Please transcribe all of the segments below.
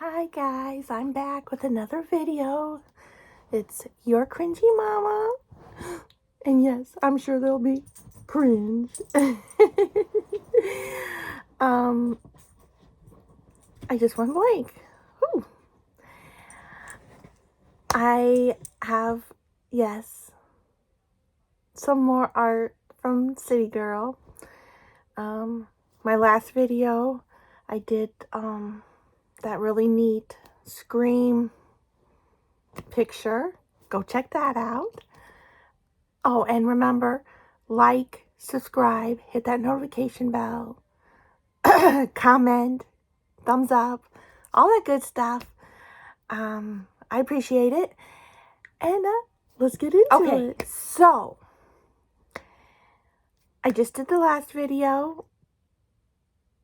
Hi guys, I'm back with another video. It's your cringy mama. And yes, I'm sure there'll be cringe. I just went blank. Whew. I have, yes, some more art from City Girl. My last video, I did that really neat Scream picture. Go check that out. Oh, and remember, like, subscribe, hit that notification bell, comment, thumbs up, all that good stuff. I appreciate it. And let's get into it. So, I just did the last video.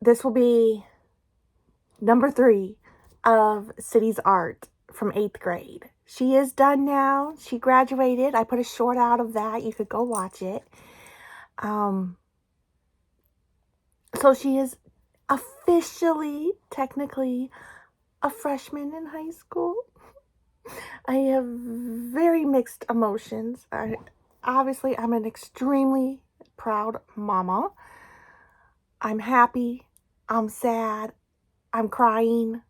This will be number 3 of City's art from 8th grade. She is done now. She graduated. I put a short out of that. You could go watch it. So she is officially, technically, a freshman in high school. I have very mixed emotions. Obviously, I'm an extremely proud mama. I'm happy. I'm sad. I'm crying.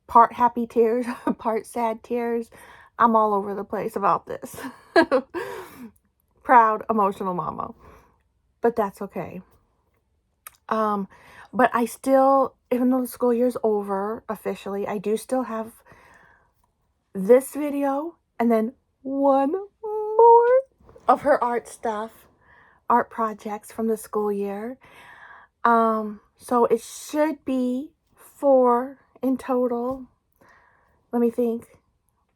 Part happy tears, part sad tears. I'm all over the place about this. Proud, emotional mama. But that's okay. But I still, even though the school year's over officially, I do still have this video and then one more of her art stuff, art projects from the school year. So it should be 4 in total. Let me think.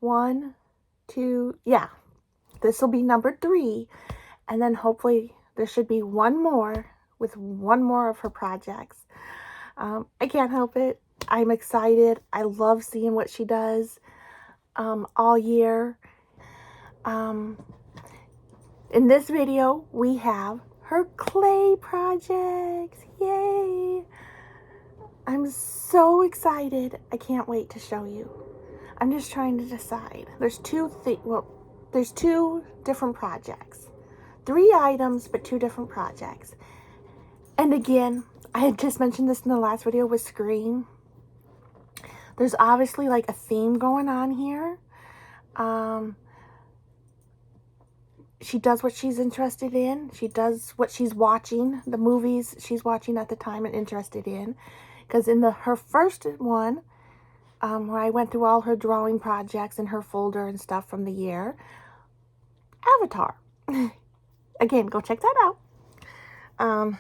1, 2, yeah. This will be number 3. And then hopefully there should be one more with one more of her projects. I can't help it. I'm excited. I love seeing what she does all year. In this video, we have her clay projects. Yay! I'm so excited. I can't wait to show you. I'm just trying to decide. There's there's 2 different projects. 3 items, but 2 different projects. And again, I had just mentioned this in the last video with Scream. There's obviously like a theme going on here. She does what she's interested in. She does what she's watching, the movies she's watching at the time and interested in. Because in her first one, where I went through all her drawing projects and her folder and stuff from the year, Avatar. Again, go check that out.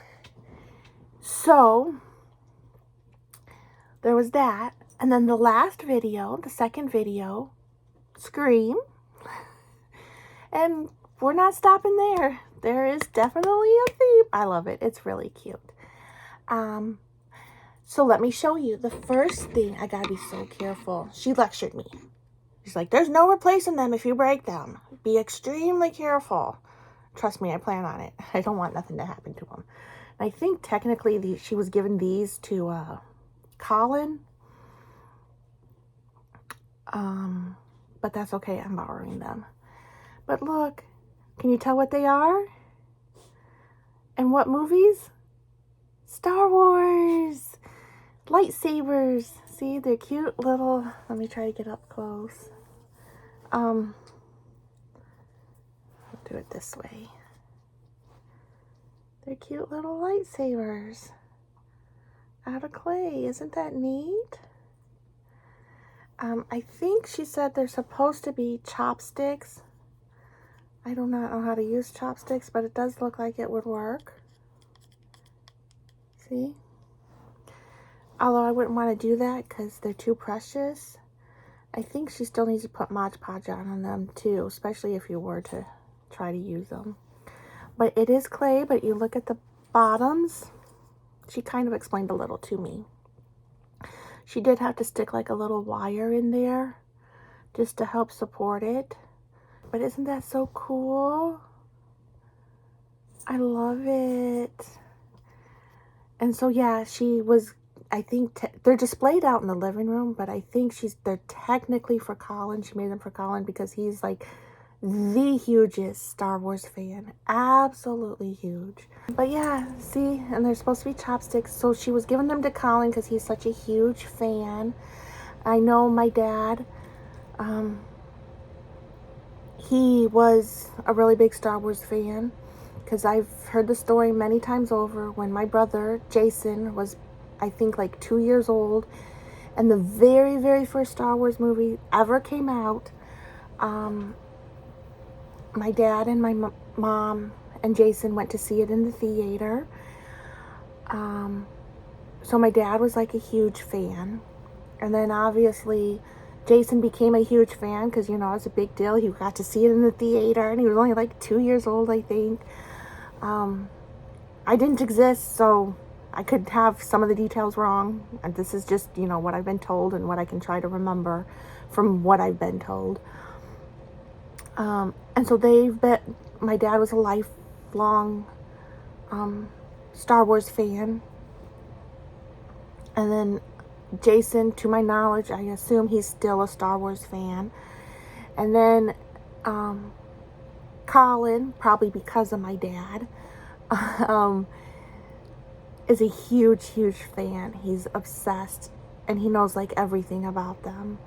So, there was that. And then the last video, the second video, Scream. And we're not stopping there. There is definitely a theme. I love it. It's really cute. So let me show you. The first thing, I gotta be so careful. She lectured me. She's like, there's no replacing them if you break them. Be extremely careful. Trust me, I plan on it. I don't want nothing to happen to them. I think technically she was given these to Colin. But that's okay. I'm borrowing them. But look, can you tell what they are? And what movies? Star Wars! Lightsabers! See, they're cute little... Let me try to get up close. I'll do it this way. They're cute little lightsabers out of clay. Isn't that neat? I think she said they're supposed to be chopsticks. I do not know how to use chopsticks, but it does look like it would work. See? Although I wouldn't want to do that because they're too precious. I think she still needs to put Mod Podge on them too, especially if you were to try to use them. But it is clay, but you look at the bottoms. She kind of explained a little to me. She did have to stick like a little wire in there just to help support it. But isn't that so cool? I love it. And so yeah, she was I think they're displayed out in the living room, but I think they're technically for Colin. She made them for Colin because he's like the hugest Star Wars fan. Absolutely huge. But yeah, see, and they're supposed to be chopsticks. So she was giving them to Colin because he's such a huge fan. I know my dad, he was a really big Star Wars fan because I've heard the story many times over when my brother, Jason, was, I think, like 2 years old. And the very, very first Star Wars movie ever came out, my dad and my mom and Jason went to see it in the theater. So my dad was like a huge fan. And then obviously Jason became a huge fan because, you know, it's a big deal. He got to see it in the theater and he was only like 2 years old, I think. I didn't exist, so I could have some of the details wrong. And this is just, you know, what I've been told and what I can try to remember from what I've been told. And so my dad was a lifelong Star Wars fan. And then Jason, to my knowledge, I assume he's still a Star Wars fan. And then Colin, probably because of my dad, is a huge, huge fan. He's obsessed, and he knows like everything about them,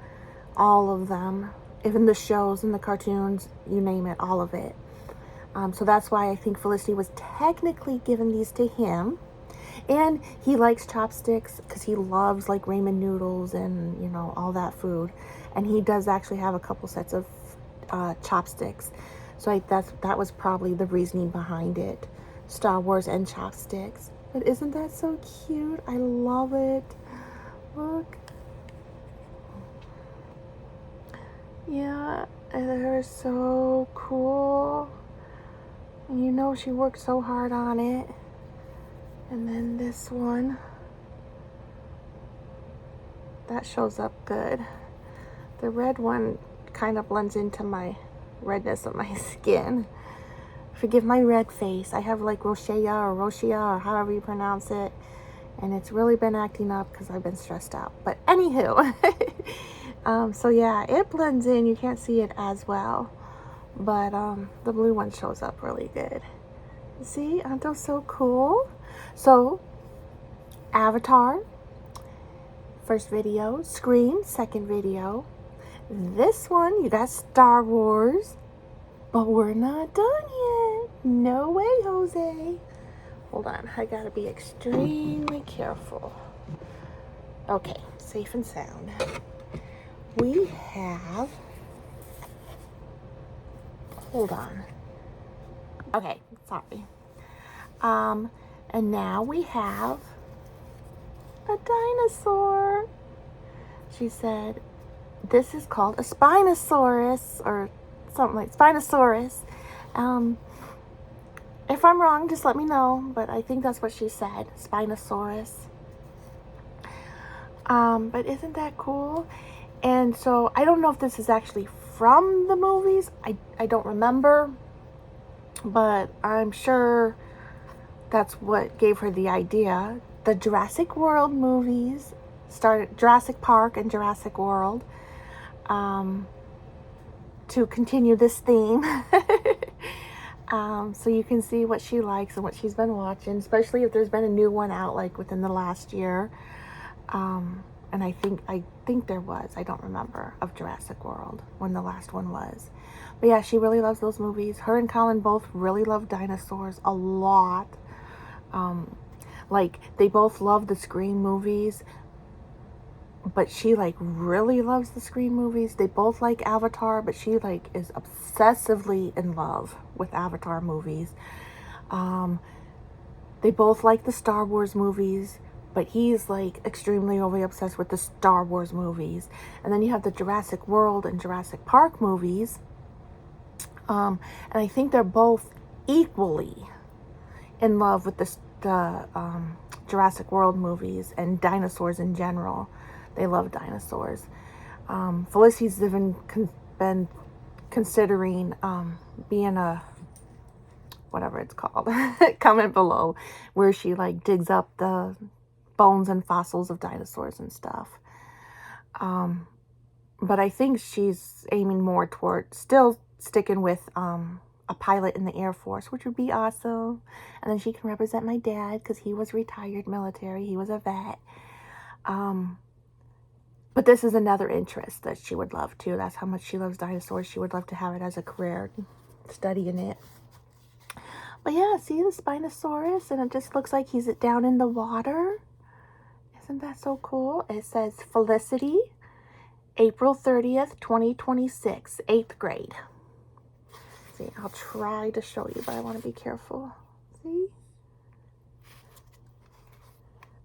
all of them, even the shows and the cartoons, you name it, all of it. So that's why I think Felicity was technically given these to him. And he likes chopsticks because he loves like ramen noodles and, you know, all that food. And he does actually have a couple sets of chopsticks. So that was probably the reasoning behind it. Star Wars and chopsticks. But isn't that so cute? I love it. Look. Yeah, they're so cool. And you know she worked so hard on it. And then this one, that shows up good. The red one kind of blends into my redness of my skin. Forgive my red face. I have like rosacea or however you pronounce it. And it's really been acting up because I've been stressed out. But anywho, so yeah, it blends in. You can't see it as well. But the blue one shows up really good. See, aren't those so cool? So, Avatar, first video. Scream, second video. This one, you got Star Wars. But we're not done yet. No way, Jose. Hold on, I gotta be extremely careful. Okay, safe and sound. We have... Hold on. Okay, sorry. And now we have a dinosaur. She said, this is called a Spinosaurus, or something like Spinosaurus. If I'm wrong, just let me know, but I think that's what she said, Spinosaurus. But isn't that cool? And so, I don't know if this is actually from the movies. I don't remember, but I'm sure that's what gave her the idea. The Jurassic World movies started, Jurassic Park and Jurassic World, to continue this theme. So you can see what she likes and what she's been watching, especially if there's been a new one out like within the last year. And I think there was, I don't remember, of Jurassic World when the last one was. But yeah, she really loves those movies. Her and Colin both really love dinosaurs a lot. Like, they both love the Scream movies, but she like really loves the Scream movies. They both like Avatar, but she like is obsessively in love with Avatar movies. They both like the Star Wars movies, but he's like extremely overly obsessed with the Star Wars movies. And then you have the Jurassic World and Jurassic Park movies. And I think they're both equally in love with the Jurassic World movies and dinosaurs in general. They love dinosaurs. Felicity's even been considering being a, whatever it's called, comment below, where she like digs up the bones and fossils of dinosaurs and stuff. But I think she's aiming more toward still sticking with a pilot in the Air Force, which would be awesome. And then she can represent my dad because he was retired military. He was a vet. But this is another interest that she would love to. That's how much she loves dinosaurs. She would love to have it as a career, studying it. But yeah, see the Spinosaurus, and it just looks like he's down in the water. Isn't that so cool? It says Felicity, April 30th, 2026, 8th grade. See, I'll try to show you, but I want to be careful. See?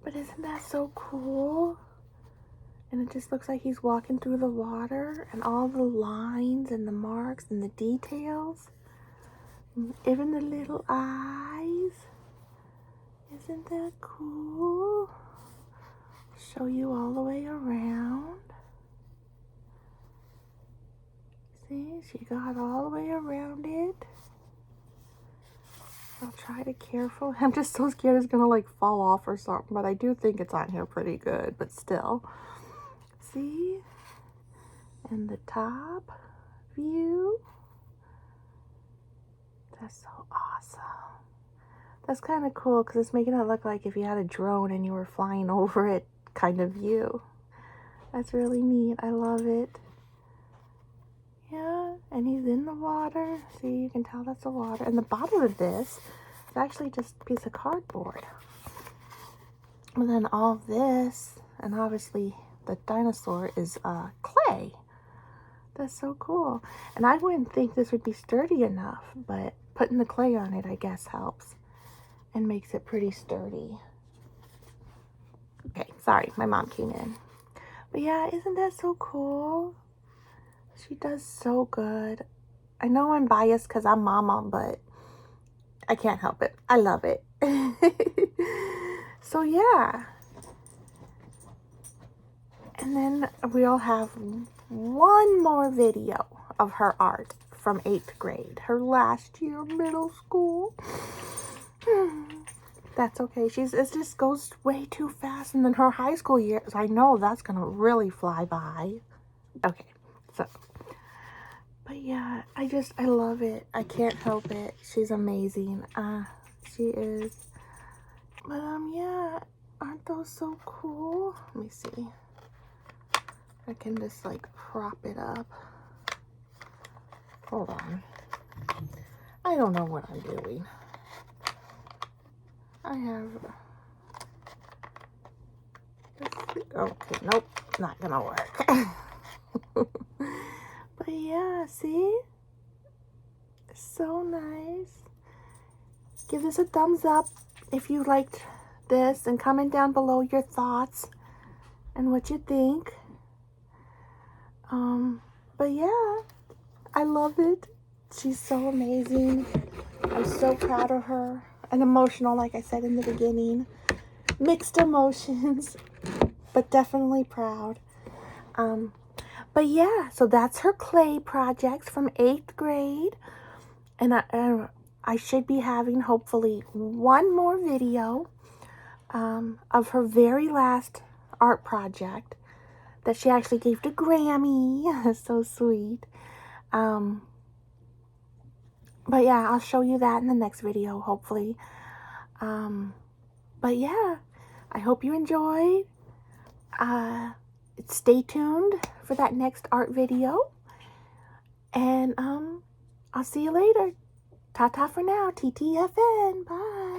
But isn't that so cool? And it just looks like he's walking through the water, and all the lines and the marks and the details. Even the little eyes. Isn't that cool? Show you all the way around. See, she got all the way around it. I'll try to careful. I'm just so scared it's gonna like fall off or something, but I do think it's on here pretty good, but still. See? And the top view. That's so awesome. That's kind of cool because it's making it look like if you had a drone and you were flying over it kind of view. That's really neat. I love it. Yeah, and he's in the water. See, you can tell that's the water. And the bottom of this is actually just a piece of cardboard. And then all this, and obviously the dinosaur is clay. That's so cool. And I wouldn't think this would be sturdy enough, but putting the clay on it, I guess, helps and makes it pretty sturdy. Okay, sorry, my mom came in. But yeah, isn't that so cool? She does so good. I know I'm biased because I'm mama, but I can't help it. I love it. So yeah. And then we'll have one more video of her art from 8th grade. Her last year of middle school. That's okay. It just goes way too fast. And then her high school years, I know that's going to really fly by. Okay, so. But yeah, I love it. I can't help it. She's amazing. She is. But yeah, aren't those so cool? Let me see. I can just like prop it up. Hold on. I don't know what I'm doing. I have. Okay, nope, not gonna work. But yeah, see? So nice. Give this a thumbs up if you liked this, and comment down below your thoughts and what you think. But yeah, I love it. She's so amazing. I'm so proud of her. And emotional, like I said in the beginning. Mixed emotions, but definitely proud. But yeah, so that's her clay projects from 8th grade. And I should be having, hopefully, one more video of her very last art project that she actually gave to Grammy. So sweet. But yeah, I'll show you that in the next video, hopefully. But yeah, I hope you enjoyed. Stay tuned for that next art video. And I'll see you later. Ta-ta for now. TTFN. Bye.